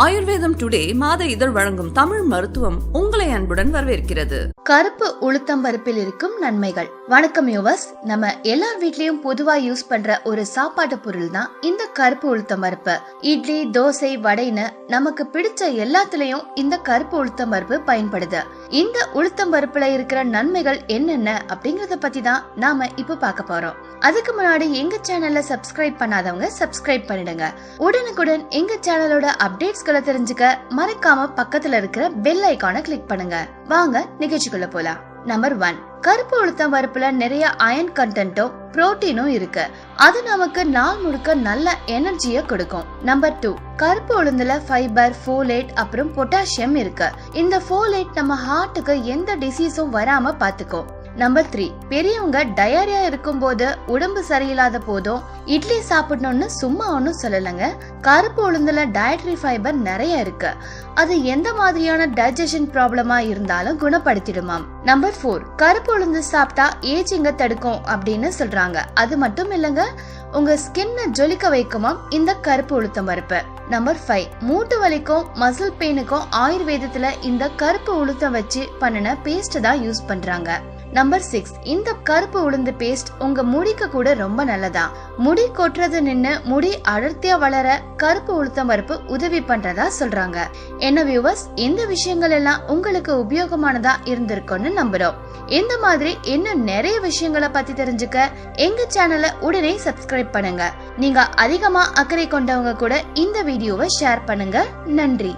ஆயுர்வேதம் டுடே மாத இதழ் வழங்கும் தமிழ் மருத்துவம் உங்களை அன்புடன் வரவேற்கிறது. கருப்பு உளுத்தம் பருப்பில் இருக்கும் நன்மைகள். வணக்கம் யுவர்ஸ், நம்ம எல்லார் வீட்லயும் பொதுவா யூஸ் பண்ற ஒரு சாப்பாட்டு பொருள் தான் இந்த கருப்பு உளுத்தம் பருப்பு. இட்லி, தோசை, வடைன்னு நமக்கு பிடிச்ச எல்லாத்துலயும் இந்த கருப்பு உளுத்தம் பருப்பு பயன்படுது. இந்த உளுத்தம் பருப்புல இருக்கிற நன்மைகள் என்னென்ன அப்படிங்கறத பத்தி தான் நாம இப்ப பார்க்க போறோம். அதுக்கு முன்னாடி எங்க சேனல்ல சப்ஸ்கிரைப் பண்ணாதவங்க சப்ஸ்கிரைப் பண்ணிடுங்க. உடனுக்குடன் எங்க சேனலோட அப்டேட்ஸ்களை தெரிஞ்சுக்க மறக்காம பக்கத்துல இருக்கிற பெல் ஐகானை கிளிக் பண்ணுங்க. வாங்க நிகழ்ச்சிக்குள்ள போலாம். நம்பர் 1, கருப்பு உளுத்தம் பருப்புல நிறைய அயன் கண்டென்ட்டும் புரோட்டீனும் இருக்கு. அது நமக்கு நாள் முழுக்க நல்ல எனர்ஜியை கொடுக்கும். நம்பர் 2, கருப்பு உளுந்துல ஃபைபர், ஃபோலேட் அப்புறம் பொட்டாசியம் இருக்கு. இந்த ஃபோலேட் நம்ம ஹார்ட்டுக்கு எந்த டிசீஸும் வராம பாத்துக்கும். நம்பர் 3, பெரியவங்க டயரியா இருக்கும் போது, உடம்பு சரியில்லாத போதும் இட்லி சாப்பிடணும்னு சும்மா ஒன்னும் சொல்லலங்க. கருப்பு உளுந்துல டயட்ரி ஃபைபர் நிறைய இருக்கு. அது எந்த மாதிரியான டைஜஷன் ப்ராப்ளமா இருந்தாலும் குணப்படுத்திடுமாம். நம்பர் 4, கருப்பு உளுந்து சாப்பிட்டா ஏஜிங்க தடுக்கும் அப்படின்னு சொல்றாங்க. அது மட்டும் இல்லங்க, உங்க ஸ்கின்னை ஜொலிக்க வைக்குமாம் இந்த கருப்பு உளுத்தம் பருப்பு. நம்பர் 5, மூட்டு வலிக்கும் மசில் பெயினுக்கும் ஆயுர்வேதத்துல இந்த கருப்பு உளுத்தம் வச்சு பண்ணின பேஸ்ட் தான் யூஸ் பண்றாங்க. நம்பர் 6, இந்த கருப்பு உளுந்து பேஸ்ட் உங்க முடிக்கு கூட ரொம்ப நல்லதா. முடி கொட்டுறது நின்னு முடி அடர்த்தியா வளர கருப்பு உளுத்தம் பருப்பு உதவி பண்றதா சொல்றாங்க. என்ன வியூவர்ஸ், இந்த விஷயங்கள் எல்லாம் உங்களுக்கு உபயோகமானதா இருந்திருக்கும்னு நம்புறோம். இந்த மாதிரி இன்னும் நிறைய விஷயங்களை பத்தி தெரிஞ்சுக்க எங்க சேனலை உடனே சப்ஸ்கிரைப் பண்ணுங்க. நீங்க அதிகமா அக்கறை கொண்டவங்க கூட இந்த வீடியோவை ஷேர் பண்ணுங்க. நன்றி.